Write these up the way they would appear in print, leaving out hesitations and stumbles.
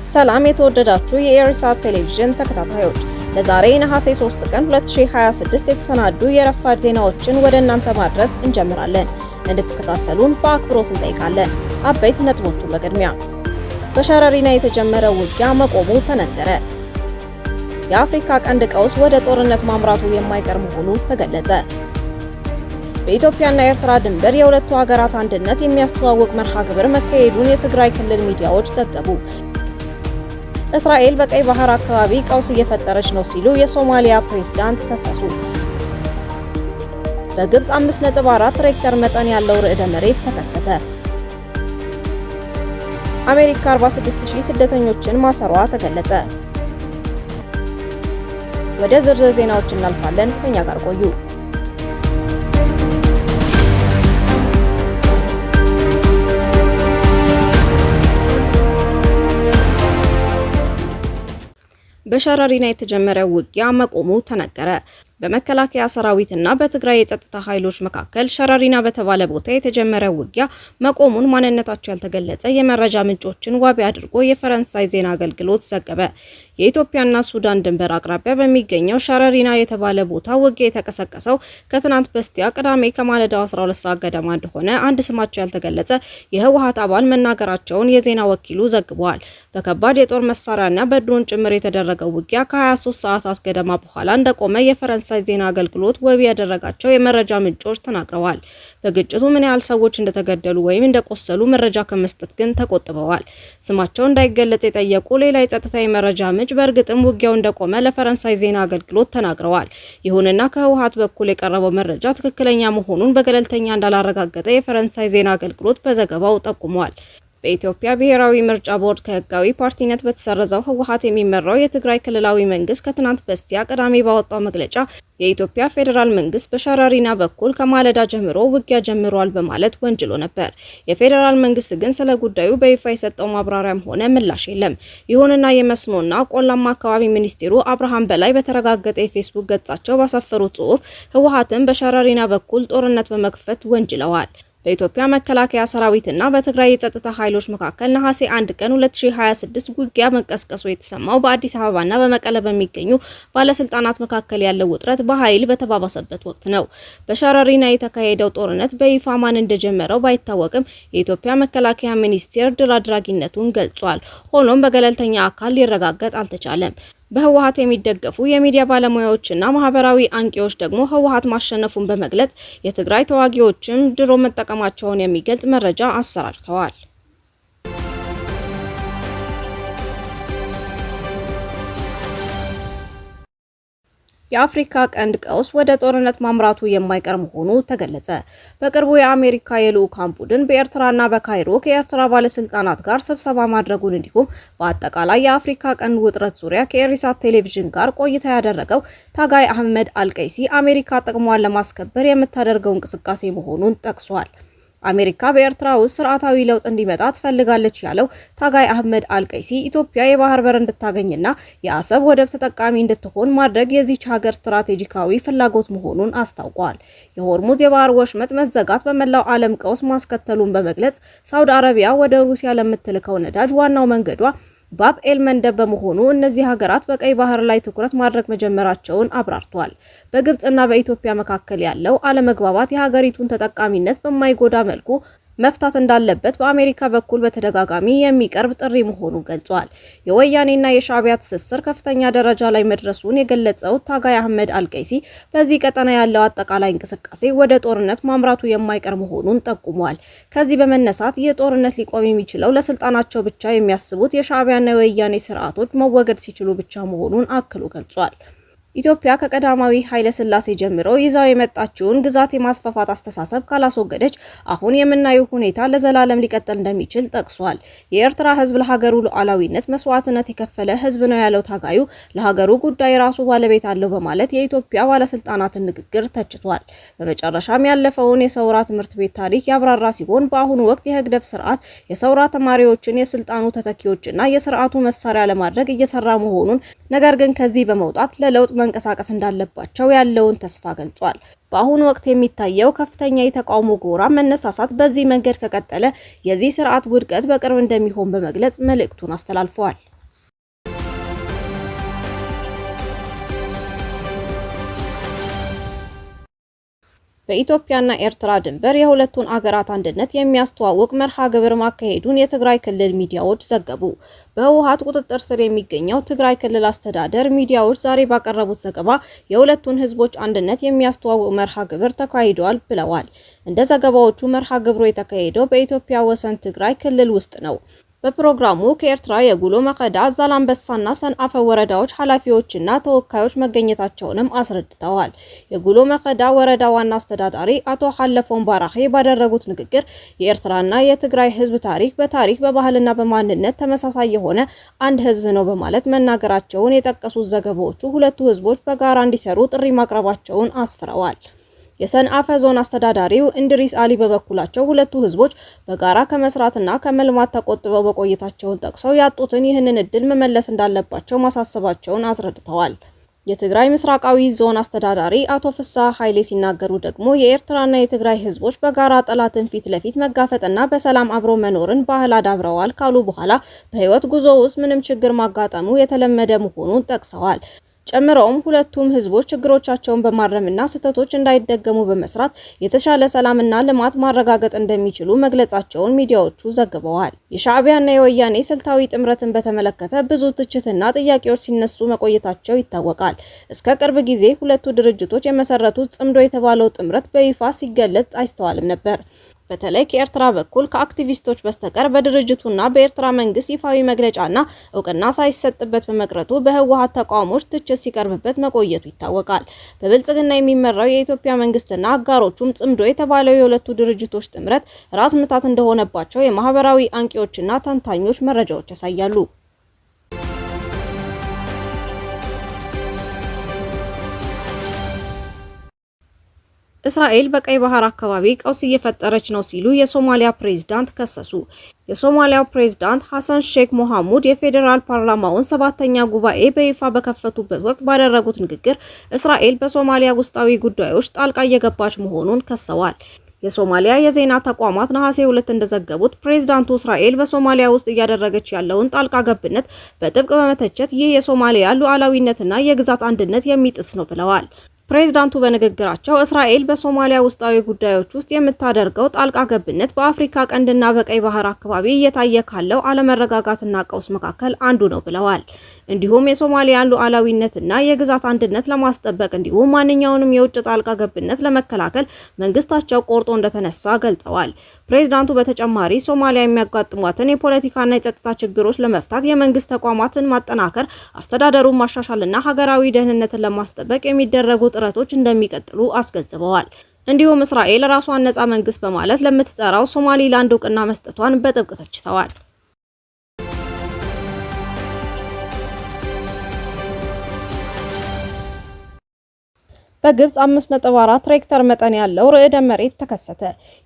ሰላም የተወደዳችሁ የኤሪሳት ቴሌቪዥን ተከታታዮች፣ ለዛሬ ነሐሴ 3 ቀን 2026 የተሰናዱ የረፋድ ዜናዎችን ወደ እናንተ ማድረስ እንጀምራለን። እንድትከታተሉን በአክብሮት እንጠይቃለን። አበይት ነጥቦቹን በቅድሚያ በሸረሪና የተጀመረው ውጊያ መቆሙ ተነገረ። የአፍሪካ ቀንድ ቀውስ ወደ ጦርነት ማምራቱ የማይቀር መሆኑ ተገለጸ። በኢትዮጵያና ኤርትራ ድንበር የሁለቱ ሀገራት አንድነት የሚያስተዋውቅ መርሃ ግብር መካሄዱን የትግራይ ክልል ሚዲያዎች ዘገቡ። እስራኤል በቀይ ባህር አካባቢ ቀውስ እየፈጠረች ነው ሲሉ የሶማሊያ ፕሬዝዳንት ከሰሱ። በግብጽ 5.4 ሬክተር መጠን ያለው ርዕደ መሬት ተከሰተ። አሜሪካ 46000 ስደተኞችን ማሰሯ ተገለጸ። ወደ ዝርዝር ዜናዎች እናልፋለን። ከኛ ጋር ቆዩ። በሸረሪና የተጀመረው ውጊያ መቆሙ ተነገረ። በመከላከያ ሰራዊትና በትግራይ የጸጥታ ኃይሎች መካከል ሸረሪና በተባለ ቦታ የተጀመረው ውጊያ መቆሙን ማንነታቸው ያልተገለጸ የመረጃ ምንጮችን ዋቢ አድርጎ የፈረንሳይ ዜና አገልግሎት ዘገበ። የኢትዮጵያና ሱዳን ድንበር አቅራቢያ በሚገኘው ሸረሪና የተባለ ቦታ ውጊያ የተቀሰቀሰው ከትናንት በስቲያ ቅዳሜ ከማለዳው 12 ሰዓት ገደማ እንደሆነ አንድ ስማቸው ያልተገለጸ የህወሓት አባል መናገራቸውን የዜና ወኪሉ ዘግቧል። በከባድ የጦር መሳሪያና በድሮን ጭምር የተደረገው ውጊያ ከ23 ሰዓታት ገደማ በኋላ እንደቆመ የፈረንሳይ ዜና አገልግሎት ወቢ ያደረጋቸው የመረጃ ምንጮች ተናግረዋል። በግጭቱ ምን ያህል ሰዎች እንደተገደሉ ወይም እንደቆሰሉ መረጃ ከመስጠት ግን ተቆጥበዋል። ስማቸው እንዳይገለጽ የጠየቁ ሌላ የጸጥታ የመረጃ ምንጭ በእርግጥም ውጊያው እንደቆመ ለፈረንሳይ ዜና አገልግሎት ተናግረዋል። ይሁንና ከህወሓት በኩል የቀረበው መረጃ ትክክለኛ መሆኑን በገለልተኛ እንዳላረጋገጠ የፈረንሳይ ዜና አገልግሎት በዘገባው ጠቁሟል። በኢትዮጵያ ብሔራዊ ምርጫ ቦርድ ከህጋዊ ፓርቲነት በተሰረዘው ህወሓት የሚመራው የትግራይ ክልላዊ መንግስት ከትናንት በስቲያ ቅዳሜ ባወጣው መግለጫ የኢትዮጵያ ፌዴራል መንግስት በሸረሪና በኩል ከማለዳ ጀምሮ ውጊያ ጀምሯል በማለት ወንጅሎ ነበር። የፌዴራል መንግስት ግን ስለ ጉዳዩ በይፋ የሰጠው ማብራሪያም ሆነ ምላሽ የለም። ይሁንና የመስኖና ቆላማ አካባቢ ሚኒስትሩ አብርሃም በላይ በተረጋገጠ የፌስቡክ ገጻቸው ባሰፈሩት ጽሑፍ ህወሓትን በሸረሪና በኩል ጦርነት በመክፈት ወንጅለዋል። በኢትዮጵያ መከላከያ ሰራዊትና በትግራይ የጸጥታ ኃይሎች መካከል ነሐሴ 1 ቀን 2026 ውጊያ መቀስቀሱ የተሰማው በአዲስ አበባና በመቀለ በሚገኙ ባለስልጣናት መካከል ያለው ውጥረት በኃይል በተባባሰበት ወቅት ነው። በሸረሪና የተካሄደው ጦርነት በይፋ ማን እንደጀመረው ባይታወቅም የኢትዮጵያ መከላከያ ሚኒስቴር ድል አድራጊነቱን ገልጿል። ሆኖም በገለልተኛ አካል ሊረጋገጥ አልተቻለም። በህወሓት የሚደገፉ የሚዲያ ባለሙያዎችና ማህበራዊ አንቂዎች ደግሞ ህወሓት ማሸነፉን በመግለጽ የትግራይ ተዋጊዎችም ድሮን መጠቀማቸውን የሚገልጽ መረጃ አሰራጭተዋል። የአፍሪካ ቀንድ ቀውስ ወደ ጦርነት ማምራቱ የማይቀር መሆኑ ተገለጸ። በቅርቡ የአሜሪካ የልዑካን ቡድን በኤርትራና በካይሮ ከኤርትራ ባለስልጣናት ጋር ስብሰባ ማድረጉን እንዲሁም በአጠቃላይ የአፍሪካ ቀንድ ውጥረት ዙሪያ ከኤሪሳት ቴሌቪዥን ጋር ቆይታ ያደረገው ታጋይ አህመድ አልቀይሲ አሜሪካ ጥቅሟን ለማስከበር የምታደርገው እንቅስቃሴ መሆኑን ጠቅሷል። አሜሪካ በኤርትራ ውስጥ ስርዓታዊ ለውጥ እንዲመጣ ትፈልጋለች ያለው ታጋይ አህመድ አልቀይሲ ኢትዮጵያ የባህር በር እንድታገኝና የአሰብ ወደብ ተጠቃሚ እንድትሆን ማድረግ የዚች ሀገር ስትራቴጂካዊ ፍላጎት መሆኑን አስታውቋል። የሆርሙዝ የባህር ወሽመጥ መዘጋት በመላው ዓለም ቀውስ ማስከተሉን በመግለጽ ሳውዲ አረቢያ ወደ ሩሲያ ለምትልከው ነዳጅ ዋናው መንገዷ ባብ ኤል መንደብ በመሆኑ እነዚህ ሀገራት በቀይ ባህር ላይ ትኩረት ማድረግ መጀመራቸውን አብራርቷል። በግብጽና በኢትዮጵያ መካከል ያለው አለመግባባት የሀገሪቱን ተጠቃሚነት በማይጎዳ መልኩ መፍታት እንዳለበት በአሜሪካ በኩል በተደጋጋሚ የሚቀርብ ጥሪ መሆኑን ገልጿል። የወያኔና የሻዕቢያ ትስስር ከፍተኛ ደረጃ ላይ መድረሱን የገለጸው ታጋይ አህመድ አልቀይሲ በዚህ ቀጠና ያለው አጠቃላይ እንቅስቃሴ ወደ ጦርነት ማምራቱ የማይቀር መሆኑን ጠቁሟል። ከዚህ በመነሳት ይህ ጦርነት ሊቆም የሚችለው ለስልጣናቸው ብቻ የሚያስቡት የሻዕቢያና የወያኔ ስርዓቶች መወገድ ሲችሉ ብቻ መሆኑን አክሎ ገልጿል። ኢትዮጵያ ከቀዳማዊ ኃይለ ሥላሴ ጀምሮ ይዛው የመጣችውን ግዛት የማስፋፋት አስተሳሰብ ካላስወገደች አሁን የምናየው ሁኔታ ለዘላለም ሊቀጥል እንደሚችል ጠቅሷል። የኤርትራ ሕዝብ ለሀገሩ ሉዓላዊነት መስዋዕትነት የከፈለ ሕዝብ ነው ያለው ታጋዩ ለሀገሩ ጉዳይ ራሱ ባለቤት አለው በማለት የኢትዮጵያ ባለስልጣናትን ንግግር ተችቷል። በመጨረሻም ያለፈውን የሰውራ ትምህርት ቤት ታሪክ ያብራራ ሲሆን በአሁኑ ወቅት የህግደፍ ስርዓት የሰውራ ተማሪዎችን የስልጣኑ ተተኪዎችና የስርዓቱ መሳሪያ ለማድረግ እየሰራ መሆኑን ነገር ግን ከዚህ በመውጣት ለለውጥ መንቀሳቀስ እንዳለባቸው ያለውን ተስፋ ገልጿል። በአሁኑ ወቅት የሚታየው ከፍተኛ የተቃውሞ ጎራ መነሳሳት በዚህ መንገድ ከቀጠለ የዚህ ስርዓት ውድቀት በቅርብ እንደሚሆን በመግለጽ መልእክቱን አስተላልፈዋል። በኢትዮጵያና ኤርትራ ድንበር የሁለቱን አገራት አንድነት የሚያስተዋውቅ መርሃ ግብር ማካሄዱን የትግራይ ክልል ሚዲያዎች ዘገቡ። በህወሓት ቁጥጥር ስር የሚገኘው ትግራይ ክልል አስተዳደር ሚዲያዎች ዛሬ ባቀረቡት ዘገባ የሁለቱን ህዝቦች አንድነት የሚያስተዋውቅ መርሃ ግብር ተካሂዷል ብለዋል። እንደ ዘገባዎቹ መርሃ ግብሩ የተካሄደው በኢትዮጵያ ወሰን ትግራይ ክልል ውስጥ ነው። በፕሮግራሙ ከኤርትራ የጉሎ መከዳ፣ ዛላምበሳና ሰንአፈ ወረዳዎች ኃላፊዎችና ተወካዮች መገኘታቸውንም አስረድተዋል። የጉሎ መከዳ ወረዳ ዋና አስተዳዳሪ አቶ ሐለፎን ባራኼ ባደረጉት ንግግር የኤርትራና የትግራይ ህዝብ በታሪክ በባህልና በማንነት ተመሳሳይ የሆነ አንድ ህዝብ ነው በማለት መናገራቸውን የጠቀሱት ዘገባዎቹ ሁለቱ ህዝቦች በጋራ እንዲሰሩ ጥሪ ማቅረባቸውን አስፍረዋል። የሰንአፈ ዞን አስተዳዳሪው እንድሪስ አሊ በበኩላቸው ሁለቱ ህዝቦች በጋራ ከመስራትና ከመልማት ተቆጥበው መቆየታቸውን ጠቅሰው ያጡትን ይህንን እድል መመለስ እንዳለባቸው ማሳሰባቸውን አስረድተዋል። የትግራይ ምስራቃዊ ዞን አስተዳዳሪ አቶ ፍስሐ ኃይሌ ሲናገሩ ደግሞ የኤርትራና የትግራይ ህዝቦች በጋራ ጠላትን ፊት ለፊት መጋፈጥና በሰላም አብሮ መኖርን ባህል አዳብረዋል ካሉ በኋላ በህይወት ጉዞ ውስጥ ምንም ችግር ማጋጠሙ የተለመደ መሆኑን ጠቅሰዋል። ጨምረውም ሁለቱም ህዝቦች ችግሮቻቸውን በማረምና ስህተቶች እንዳይደገሙ በመስራት የተሻለ ሰላምና ልማት ማረጋገጥ እንደሚችሉ መግለጻቸውን ሚዲያዎቹ ዘግበዋል። የሻዕቢያና የወያኔ ስልታዊ ጥምረትን በተመለከተ ብዙ ትችትና ጥያቄዎች ሲነሱ መቆየታቸው ይታወቃል። እስከ ቅርብ ጊዜ ሁለቱ ድርጅቶች የመሰረቱት ጽምዶ የተባለው ጥምረት በይፋ ሲገለጽ አይስተዋልም ነበር። በተለይ ከኤርትራ በኩል ከአክቲቪስቶች በስተቀር በድርጅቱና በኤርትራ መንግስት ይፋዊ መግለጫና እውቅና ሳይሰጥበት በመቅረቱ በህወሓት ተቃውሞዎች ትችት ሲቀርብበት መቆየቱ ይታወቃል። በብልጽግና የሚመራው የኢትዮጵያ መንግስትና አጋሮቹም ጽምዶ የተባለው የሁለቱ ድርጅቶች ጥምረት ራስ ምታት እንደሆነባቸው የማህበራዊ አንቂዎችና ተንታኞች መረጃዎች ያሳያሉ። እስራኤል በቀይ ባህር አካባቢ ቀውስ እየፈጠረች ነው ሲሉ የሶማሊያ ፕሬዝዳንት ከሰሱ። የሶማሊያው ፕሬዝዳንት ሐሰን ሼክ ሞሐሙድ የፌዴራል ፓርላማውን 7ኛ ጉባኤ በይፋ በከፈቱበት ወቅት ባደረጉት ንግግር እስራኤል በሶማሊያ ውስጣዊ ጉዳዮች ጣልቃ እየገባች መሆኑን ከሰዋል። የሶማሊያ የዜና ተቋማት ነሐሴ 2 እንደዘገቡት ፕሬዝዳንቱ እስራኤል በሶማሊያ ውስጥ እያደረገች ያለውን ጣልቃ ገብነት በጥብቅ በመተቸት ይህ የሶማሊያ ሉዓላዊነትና የግዛት አንድነት የሚጥስ ነው ብለዋል። ፕሬዝዳንቱ በንግግራቸው እስራኤል በሶማሊያ ውስጣዊ ጉዳዮች ውስጥ የምታደርገው ጣልቃ ገብነት በአፍሪካ ቀንድና በቀይ ባህር አካባቢ እየታየ ካለው አለመረጋጋትና ቀውስ መካከል አንዱ ነው ብለዋል። እንዲሁም የሶማሊያን ሉዓላዊነትና የግዛት አንድነት ለማስጠበቅ እንዲሁም ማንኛውንም የውጭ ጣልቃ ገብነት ለመከላከል መንግስታቸው ቆርጦ እንደተነሳ ገልጸዋል። ፕሬዝዳንቱ በተጨማሪ ሶማሊያ የሚያጋጥሟትን የፖለቲካና የጸጥታ ችግሮች ለመፍታት የመንግስት ተቋማትን ማጠናከር፣ አስተዳደሩን ማሻሻልና ሀገራዊ ደህንነትን ለማስጠበቅ የሚደረጉ ጥረቶች እንደሚቀጥሉ አስገንዝበዋል። እንዲሁም እስራኤል ራሷን ነጻ መንግስት በማለት ለምትጠራው ሶማሊላንድ እውቅና መስጠቷን በጥብቅ ተችተዋል። በግብጽ 5.4 ሬክተር መጠን ያለው ርዕደ መሬት ተከሰተ።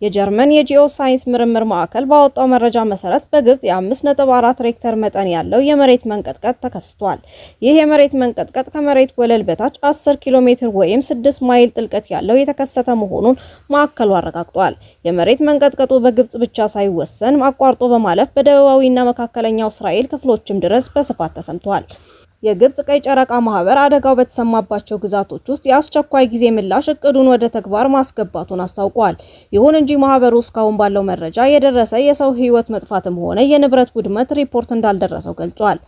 የጀርመን የጂኦ ሳይንስ ምርምር ማዕከል ባወጣው መረጃ መሰረት በግብጽ የ5.4 ሬክተር መጠን ያለው የመሬት መንቀጥቀጥ ተከስቷል። ይህ የመሬት መንቀጥቀጥ ከመሬት ወለል በታች 10 ኪሎ ሜትር ወይም 6 ማይል ጥልቀት ያለው የተከሰተ መሆኑን ማዕከሉ አረጋግጧል። የመሬት መንቀጥቀጡ በግብጽ ብቻ ሳይወሰን አቋርጦ በማለፍ በደቡባዊና መካከለኛው እስራኤል ክፍሎችም ድረስ በስፋት ተሰምቷል። የግብጽ ቀይ ጨረቃ ማህበር አደጋው በተሰማባቸው ግዛቶች ውስጥ የአስቸኳይ ጊዜ ምላሽ እቅዱን ወደ ተግባር ማስገባቱን አስታውቋል። ይሁን እንጂ ማህበሩ እስካሁን ባለው መረጃ የደረሰ የሰው ሕይወት መጥፋትም ሆነ የንብረት ውድመት ሪፖርት እንዳልደረሰው ገልጿል።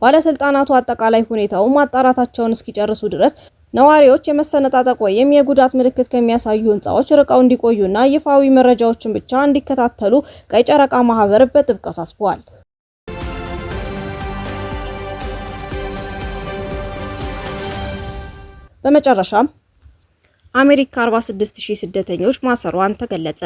ባለስልጣናቱ አጠቃላይ ሁኔታውን ማጣራታቸውን እስኪጨርሱ ድረስ ነዋሪዎች የመሰነጣጠቅ ወይም የጉዳት ምልክት ከሚያሳዩ ህንጻዎች ርቀው እንዲቆዩና ይፋዊ መረጃዎችን ብቻ እንዲከታተሉ ቀይ ጨረቃ ማህበር በጥብቅ አሳስቧል። በመጨረሻም አሜሪካ 46000 ስደተኞች ማሰሯን ተገለጸ።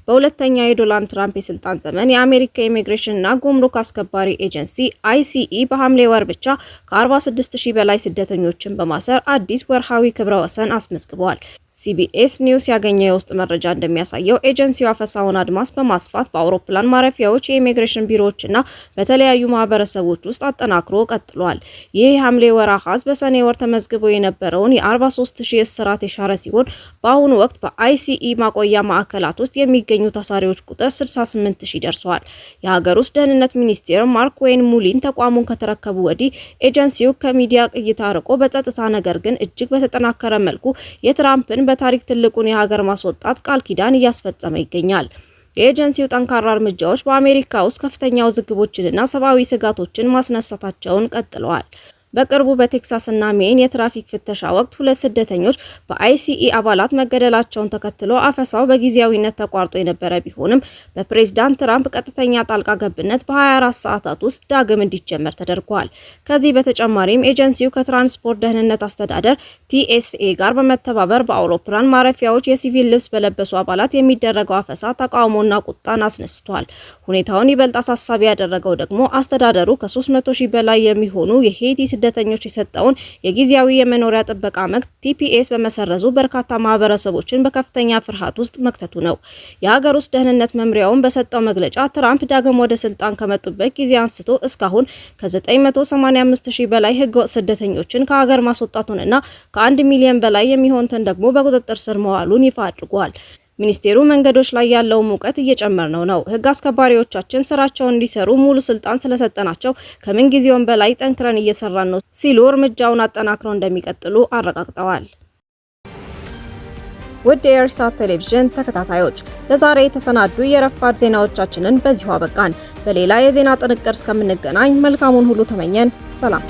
በሁለተኛው የዶናልድ ትራምፕ የስልጣን ዘመን የአሜሪካ ኢሚግሬሽን እና ጉምሩክ አስከባሪ ኤጀንሲ ICE በሐምሌ ወር ብቻ ከ46000 በላይ ስደተኞችን በማሰር አዲስ ወርሃዊ ክብረ ወሰን አስመዝግቧል። CBS ኒውስ ያገኘው የውስጥ መረጃ እንደሚያሳየው ኤጀንሲው አፈሳውን አድማስ በማስፋት በአውሮፕላን ማረፊያዎች፣ የኢሚግሬሽን ቢሮዎችና በተለያዩ ማህበረሰቦች ውስጥ አጠናክሮ ቀጥሏል። ይህ የሐምሌ ወር አሃዝ በሰኔ ወር ተመዝግቦ የነበረውን የ43000 እስራት የሻረ ሲሆን በአሁኑ ወቅት በICE ማቆያ ማዕከላት ውስጥ የሚገኙ ታሳሪዎች ቁጥር 68000 ደርሷል። የሀገር ውስጥ ደህንነት ሚኒስቴር ማርክ ዌይን ሙሊን ተቋሙን ከተረከቡ ወዲህ ኤጀንሲው ከሚዲያ እይታ ርቆ በጸጥታ ነገር ግን እጅግ በተጠናከረ መልኩ የትራምፕን በታሪክ ትልቁን የሀገር ማስወጣት ቃል ኪዳን እያስፈጸመ ይገኛል። የኤጀንሲው ጠንካራ እርምጃዎች በአሜሪካ ውስጥ ከፍተኛ ውዝግቦችንና ሰብአዊ ስጋቶችን ማስነሳታቸውን ቀጥለዋል። በቅርቡ በቴክሳስና ሜን የትራፊክ ፍተሻ ወቅት 2 ስደተኞች በአይሲኢ አባላት መገደላቸውን ተከትሎ አፈሳው በጊዜያዊነት ተቋርጦ የነበረ ቢሆንም በፕሬዝዳንት ትራምፕ ቀጥተኛ ጣልቃ ገብነት በ24 ሰዓታት ውስጥ ዳግም እንዲጀመር ተደርጓል። ከዚህ በተጨማሪም ኤጀንሲው ከትራንስፖርት ደህንነት አስተዳደር TSA ጋር በመተባበር በአውሮፕላን ማረፊያዎች የሲቪል ልብስ በለበሱ አባላት የሚደረገው አፈሳ ተቃውሞና ቁጣን አስነስቷል። ሁኔታውን ይበልጥ አሳሳቢ ያደረገው ደግሞ አስተዳደሩ ከ300,000 በላይ የሚሆኑ የሄይቲ ስደተኞች የሰጠውን የጊዜያዊ የመኖሪያ ጥበቃ መብት TPS በመሰረዙ በርካታ ማህበረሰቦችን በከፍተኛ ፍርሃት ውስጥ መክተቱ ነው። የሀገር ውስጥ ደህንነት መምሪያውን በሰጠው መግለጫ ትራምፕ ዳግም ወደ ስልጣን ከመጡበት ጊዜ አንስቶ እስካሁን ከ985,000 በላይ ህገወጥ ስደተኞችን ከሀገር ማስወጣቱንና ከ1 ሚሊዮን በላይ የሚሆኑትን ደግሞ በቁጥጥር ስር መዋሉን ይፋ አድርጓል። ሚኒስቴሩ መንገዶች ላይ ያለው ሙቀት እየጨመረ ነው። ህግ አስከባሪዎቻችን ስራቸውን እንዲሰሩ ሙሉ ስልጣን ስለሰጠናቸው ከምን ጊዜውም በላይ ጠንክረን እየሰራን ነው ሲሉ እርምጃውን አጠናክረው እንደሚቀጥሉ አረጋግጠዋል። ውድ የኢሳት ቴሌቪዥን ተከታታዮች ለዛሬ የተሰናዱ የረፋድ ዜናዎቻችንን በዚሁ አበቃን። በሌላ የዜና ጥንቅር እስከምንገናኝ መልካሙን ሁሉ ተመኘን። ሰላም።